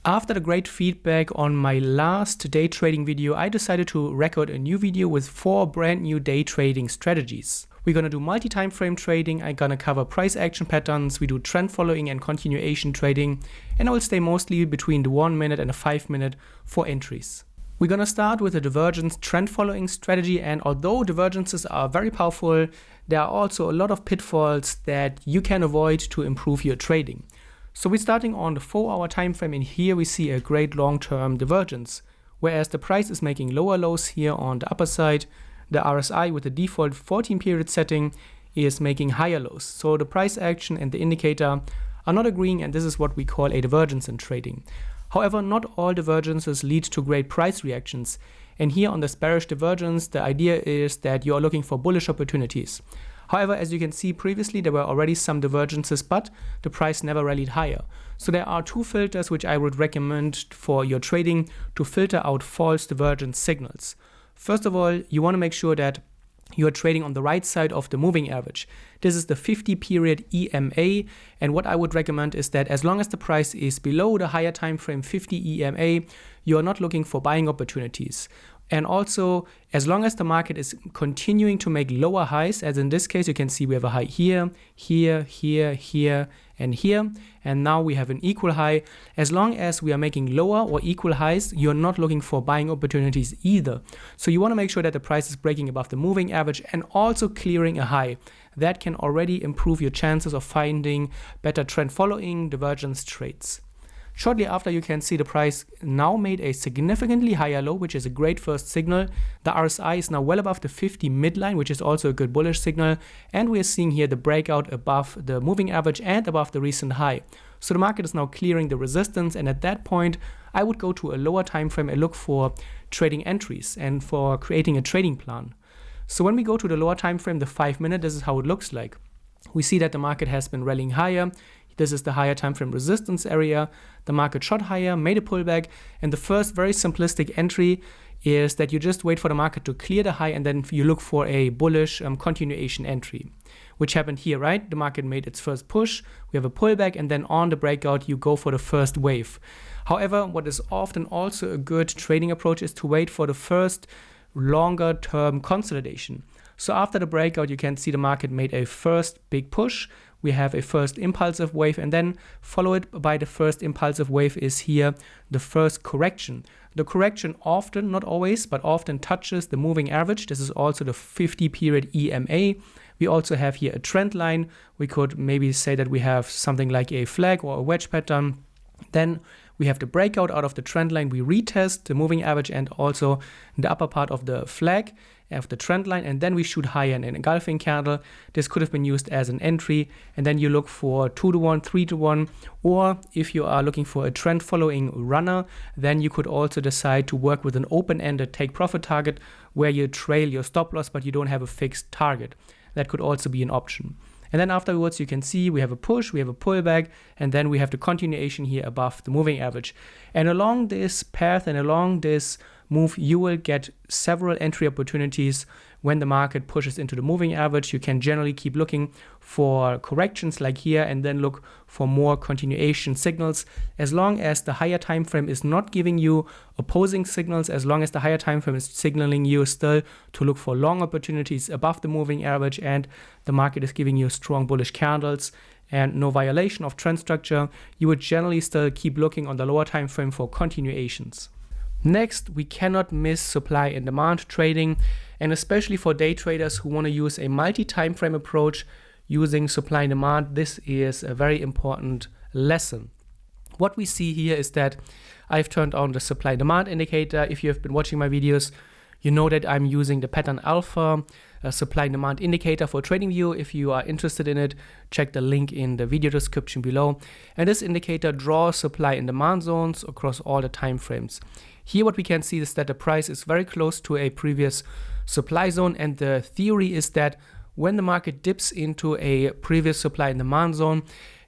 After the great feedback on my last day trading video, I decided to record a new video with 4 brand new day trading strategies. We're gonna do multi-time frame trading, I'm gonna cover price action patterns, we do trend following and continuation trading, and I will stay mostly between the 1 minute and the 5 minute for entries. We're gonna start with a divergence trend following strategy, and although divergences are very powerful, there are also a lot of pitfalls that you can avoid to improve your trading. So we're starting on the 4-hour time frame, and here we see a great long-term divergence. Whereas the price is making lower lows here on the upper side, the RSI with the default 14 period setting is making higher lows. So the price action and the indicator are not agreeing, and this is what we call a divergence in trading. However, not all divergences lead to great price reactions. And here on this bearish divergence, the idea is that you are looking for bullish opportunities. However, as you can see previously, there were already some divergences, but the price never rallied higher. So there are 2 filters which I would recommend for your trading to filter out false divergence signals. First of all, you want to make sure that you are trading on the right side of the moving average. This is the 50 period EMA, and what I would recommend is that as long as the price is below the higher time frame 50 EMA, you are not looking for buying opportunities. And also, as long as the market is continuing to make lower highs, as in this case, you can see we have a high here, here, here, here, and here, and now we have an equal high. As long as we are making lower or equal highs, you're not looking for buying opportunities either. So you want to make sure that the price is breaking above the moving average and also clearing a high. That can already improve your chances of finding better trend following divergence trades. Shortly after, you can see the price now made a significantly higher low, which is a great first signal. The RSI is now well above the 50 midline, which is also a good bullish signal. And we are seeing here the breakout above the moving average and above the recent high. So the market is now clearing the resistance, and at that point, I would go to a lower time frame and look for trading entries and for creating a trading plan. So when we go to the lower time frame, the 5 minute, this is how it looks like. We see that the market has been rallying higher. This is the higher time frame resistance area. The market shot higher, made a pullback, and the first very simplistic entry is that you just wait for the market to clear the high, and then you look for a bullish continuation entry, which happened here, right? The market made its first push, we have a pullback, and then on the breakout you go for the first wave. However, what is often also a good trading approach is to wait for the first longer term consolidation. So after the breakout, you can see the market made a first big push. We have a first impulsive wave, and then followed by the first impulsive wave is here the first correction. The correction often, not always, but often touches the moving average. This is also the 50 period EMA. We also have here a trend line. We could maybe say that we have something like a flag or a wedge pattern. Then we have the breakout out of the trend line. We retest the moving average and also the upper part of the flag of the trend line, and then we shoot higher in an engulfing candle. This could have been used as an entry, and then you look for 2-to-1, 3-to-1, or if you are looking for a trend following runner, then you could also decide to work with an open-ended take profit target where you trail your stop loss but you don't have a fixed target. That could also be an option. And then afterwards, you can see we have a push, we have a pullback, and then we have the continuation here above the moving average. And along this path and along this move, you will get several entry opportunities when the market pushes into the moving average. You can generally keep looking for corrections like here and then look for more continuation signals. As long as the higher time frame is not giving you opposing signals, as long as the higher time frame is signaling you still to look for long opportunities above the moving average and the market is giving you strong bullish candles and no violation of trend structure, you would generally still keep looking on the lower time frame for continuations. Next, we cannot miss supply and demand trading, and especially for day traders who want to use a multi-time frame approach using supply and demand, this is a very important lesson. What we see here is that I've turned on the supply and demand indicator. If you have been watching my videos, you know that I'm using the pattern alpha supply and demand indicator for TradingView. If you are interested in it, check the link in the video description below. And this indicator draws supply and demand zones across all the time frames. Here what we can see is that the price is very close to a previous supply zone, and the theory is that when the market dips into a previous supply and demand zone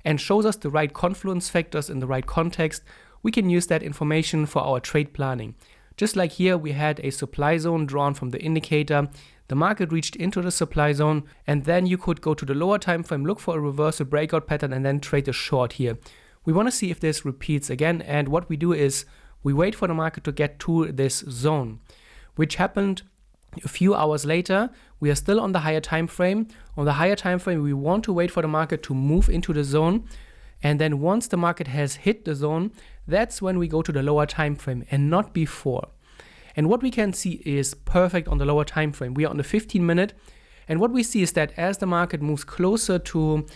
and shows us the right confluence factors in the right context, we can use that information for our trade planning. Just like here, we had a supply zone drawn from the indicator. The market reached into the supply zone, and then you could go to the lower time frame, look for a reversal breakout pattern, and then trade a short here. We want to see if this repeats again, and what we do is we wait for the market to get to this zone, which happened a few hours later. We are still on the higher time frame. On the higher time frame, we want to wait for the market to move into the zone, and then once the market has hit the zone, that's when we go to the lower time frame and not before. And what we can see is perfect on the lower time frame. We are on the 15-minute, and what we see is that as the market moves closer to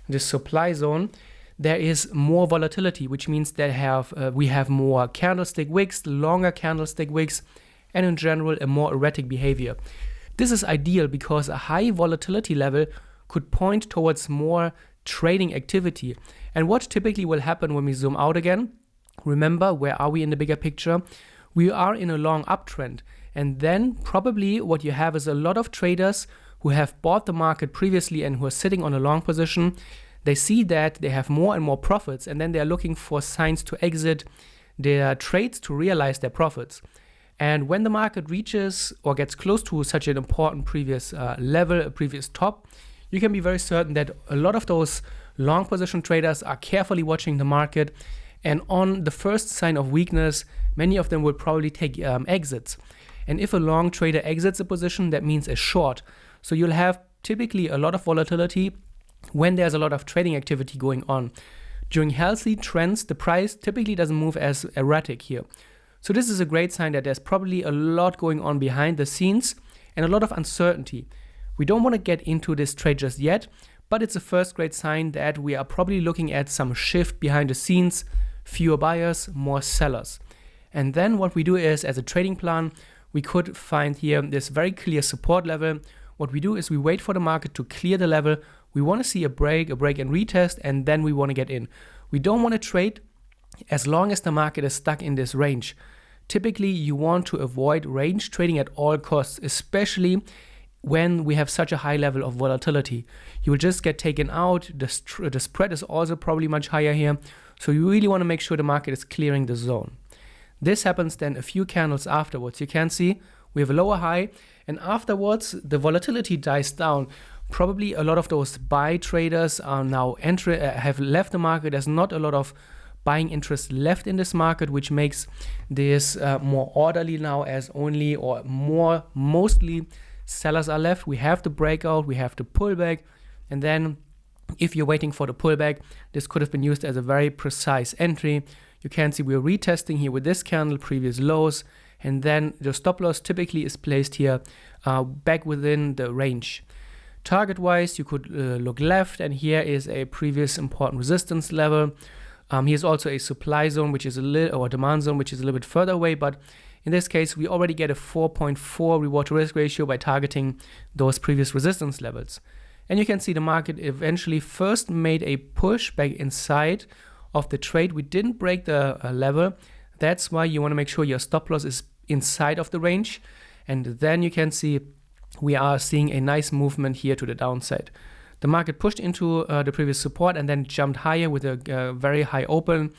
the supply zone, there is more volatility, which means that we have more candlestick wicks, longer candlestick wicks, and in general a more erratic behavior. This is ideal because a high volatility level could point towards more trading activity. And what typically will happen when we zoom out again, remember, where are we in the bigger picture? We are in a long uptrend, and then probably what you have is a lot of traders who have bought the market previously and who are sitting on a long position. They see that they have more and more profits, and then they're looking for signs to exit their trades to realize their profits. And when the market reaches or gets close to such an important previous level, a previous top, you can be very certain that a lot of those long position traders are carefully watching the market, and on the first sign of weakness, many of them will probably take exits. And if a long trader exits a position, that means a short. So you'll have typically a lot of volatility when there's a lot of trading activity going on. During healthy trends, the price typically doesn't move as erratic here. So this is a great sign that there's probably a lot going on behind the scenes and a lot of uncertainty. We don't want to get into this trade just yet, but it's a first great sign that we are probably looking at some shift behind the scenes, fewer buyers, more sellers. And then what we do is, as a trading plan, we could find here this very clear support level. What we do is we wait for the market to clear the level. We want to see a break and retest, and then we want to get in. We don't want to trade as long as the market is stuck in this range. Typically, you want to avoid range trading at all costs, especially when we have such a high level of volatility. You will just get taken out. The spread is also probably much higher here. So you really want to make sure the market is clearing the zone. This happens then a few candles afterwards. You can see we have a lower high, and afterwards the volatility dies down. Probably a lot of those buy traders are now have left the market. There's not a lot of buying interest left in this market, which makes this more orderly now, as mostly sellers are left. We have the breakout, we have the pullback, and then if you're waiting for the pullback, this could have been used as a very precise entry. You can see we're retesting here with this candle previous lows, and then the stop loss typically is placed here back within the range. Target wise, you could look left, and here is a previous important resistance level. Here's also a supply zone, which is or demand zone, which is a little bit further away, but in this case, we already get a 4.4 reward to risk ratio by targeting those previous resistance levels. And you can see the market eventually first made a push back inside of the trade. We didn't break the level. That's why you want to make sure your stop loss is inside of the range. And then you can see we are seeing a nice movement here to the downside. The market pushed into the previous support and then jumped higher with a very high open.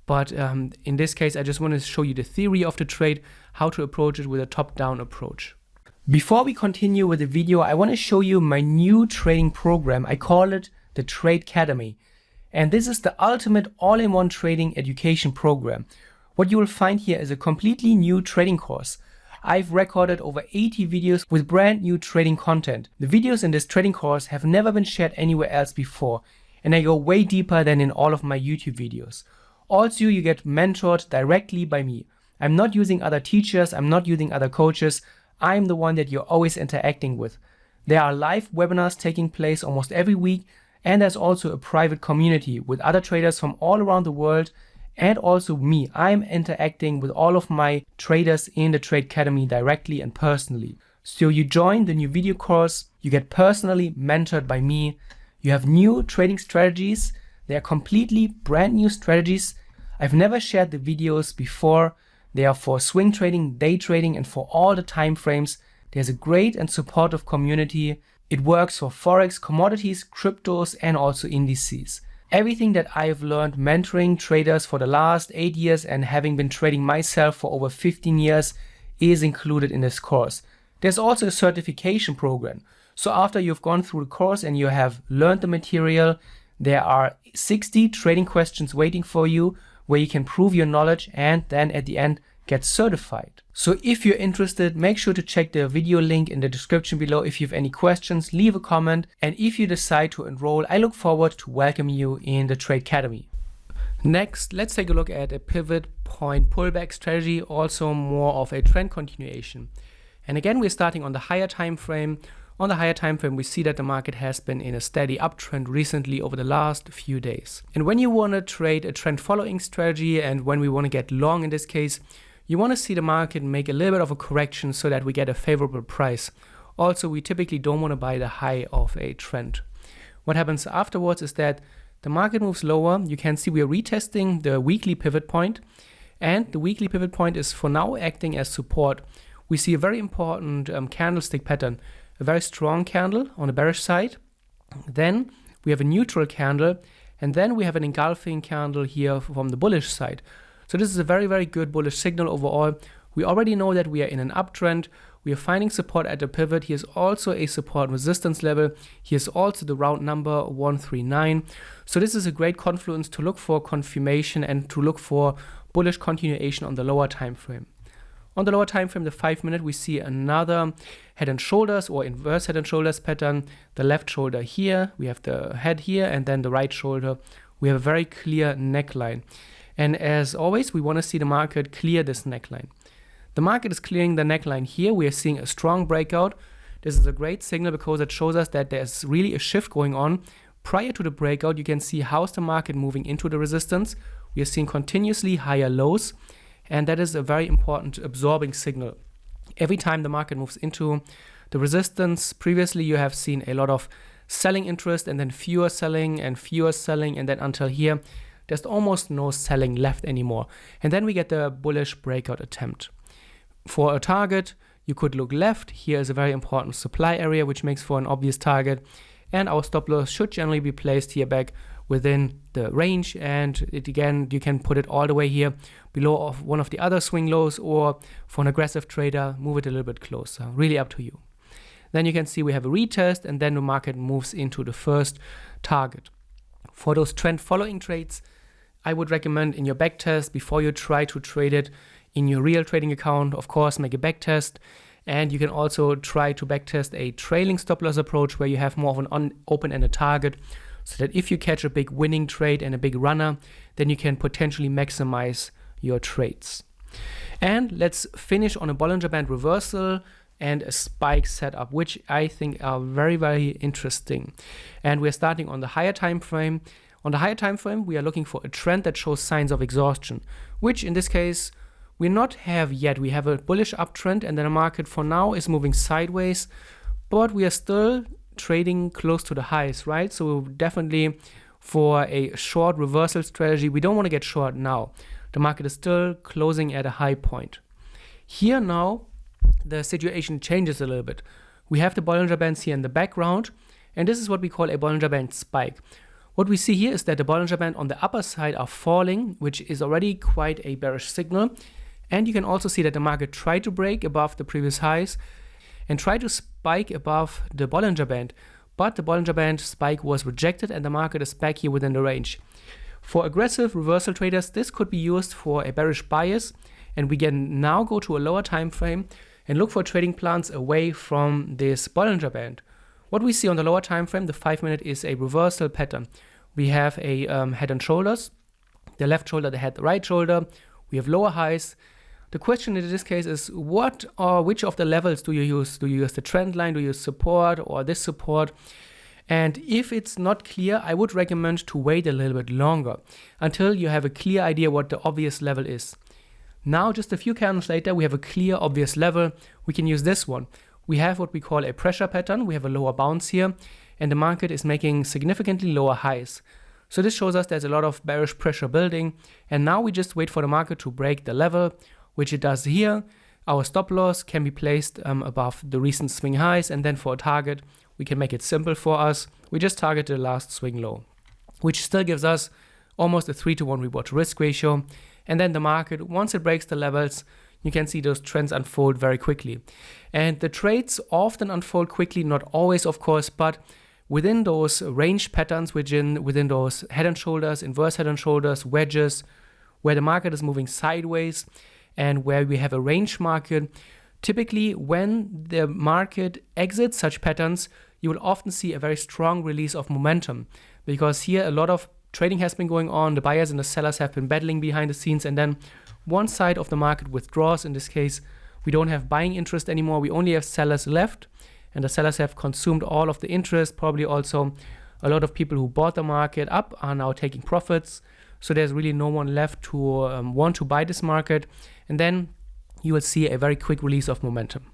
But in this case, I just want to show you the theory of the trade, how to approach it with a top-down approach. Before we continue with the video, I want to show you my new trading program. I call it the Tracademy. And this is the ultimate all-in-one trading education program. What you will find here is a completely new trading course. I've recorded over 80 videos with brand new trading content. The videos in this trading course have never been shared anywhere else before, and I go way deeper than in all of my YouTube videos. Also, you get mentored directly by me. I'm not using other teachers, I'm not using other coaches. I'm the one that you're always interacting with. There are live webinars taking place almost every week, and there's also a private community with other traders from all around the world, and also me. I'm interacting with all of my traders in the Tracademy directly and personally. So you join the new video course, you get personally mentored by me, you have new trading strategies. They are completely brand new strategies. I've never shared the videos before. They are for swing trading, day trading, and for all the time frames. There's a great and supportive community. It works for Forex, commodities, cryptos, and also indices. Everything that I've learned mentoring traders for the last 8 years and having been trading myself for over 15 years is included in this course. There's also a certification program. So after you've gone through the course and you have learned the material, there are 60 trading questions waiting for you where you can prove your knowledge and then at the end get certified. So if you're interested, make sure to check the video link in the description below. If you have any questions, leave a comment. And if you decide to enroll, I look forward to welcome you in the Tracademy. Next, let's take a look at a pivot point pullback strategy, also more of a trend continuation. And again, we're starting on the higher time frame. On the higher time frame, we see that the market has been in a steady uptrend recently over the last few days. And when you want to trade a trend following strategy, and when we want to get long in this case, you want to see the market make a little bit of a correction so that we get a favorable price. Also, we typically don't want to buy the high of a trend. What happens afterwards is that the market moves lower. You can see we are retesting the weekly pivot point, and the weekly pivot point is for now acting as support. We see a very important candlestick pattern, a very strong candle on the bearish side. Then we have a neutral candle, and then we have an engulfing candle here from the bullish side. So this is a very, very good bullish signal overall. We already know that we are in an uptrend. We are finding support at the pivot. Here's also a support resistance level. Here's also the round number 139. So this is a great confluence to look for confirmation and to look for bullish continuation on the lower time frame. On the lower time frame, the 5 minute, we see another head and shoulders or inverse head and shoulders pattern. The left shoulder here, we have the head here, and then the right shoulder, we have a very clear neckline. And as always, we want to see the market clear this neckline. The market is clearing the neckline here. We are seeing a strong breakout. This is a great signal because it shows us that there's really a shift going on. Prior to the breakout, you can see how's the market moving into the resistance. We are seeing continuously higher lows, and that is a very important absorbing signal. Every time the market moves into the resistance, previously you have seen a lot of selling interest and then fewer selling, and then until here, there's almost no selling left anymore. And then we get the bullish breakout attempt. For a target, you could look left. Here is a very important supply area, which makes for an obvious target. And our stop loss should generally be placed here back within the range. And it again, you can put it all the way here below of one of the other swing lows, or for an aggressive trader, move it a little bit closer. Really up to you. Then you can see we have a retest, and then the market moves into the first target. For those trend following trades, I would recommend in your backtest, before you try to trade it in your real trading account, of course, make a backtest. And you can also try to backtest a trailing stop loss approach where you have more of an open-ended target, so that if you catch a big winning trade and a big runner, then you can potentially maximize your trades. And let's finish on a Bollinger Band reversal and a spike setup, which I think are very, very interesting. And we're starting on the higher time frame. On the higher time frame, we are looking for a trend that shows signs of exhaustion, which in this case, we not have yet. We have a bullish uptrend, and then the market for now is moving sideways, but we are still trading close to the highs, right? So definitely for a short reversal strategy, we don't want to get short now. The market is still closing at a high point. Here now, the situation changes a little bit. We have the Bollinger Bands here in the background, and this is what we call a Bollinger Band spike. What we see here is that the Bollinger Band on the upper side are falling, which is already quite a bearish signal. And you can also see that the market tried to break above the previous highs and tried to spike above the Bollinger Band. But the Bollinger Band spike was rejected, and the market is back here within the range. For aggressive reversal traders, this could be used for a bearish bias, and we can now go to a lower time frame and look for trading plans away from this Bollinger Band. What we see on the lower time frame, the 5 minute, is a reversal pattern. We have a head and shoulders, the left shoulder, the head, the right shoulder. We have lower highs. The question in this case is, which of the levels do you use? Do you use the trend line? Do you use support or this support? And if it's not clear, I would recommend to wait a little bit longer until you have a clear idea what the obvious level is. Now, just a few candles later, we have a clear, obvious level. We can use this one. We have what we call a pressure pattern. We have a lower bounce here, and the market is making significantly lower highs. So this shows us there's a lot of bearish pressure building, and now we just wait for the market to break the level, which it does here. Our stop loss can be placed above the recent swing highs, and then for a target, we can make it simple for us. We just target the last swing low, which still gives us almost a 3-to-1 reward to risk ratio. And then the market, once it breaks the levels, you can see those trends unfold very quickly. And the trades often unfold quickly, not always, of course, but within those range patterns, within those head and shoulders, inverse head and shoulders, wedges, where the market is moving sideways and where we have a range market, typically when the market exits such patterns, you will often see a very strong release of momentum, because here a lot of trading has been going on, the buyers and the sellers have been battling behind the scenes, and then one side of the market withdraws. In this case, we don't have buying interest anymore, we only have sellers left, and the sellers have consumed all of the interest. Probably also a lot of people who bought the market up are now taking profits, so there's really no one left to want to buy this market, and then you will see a very quick release of momentum.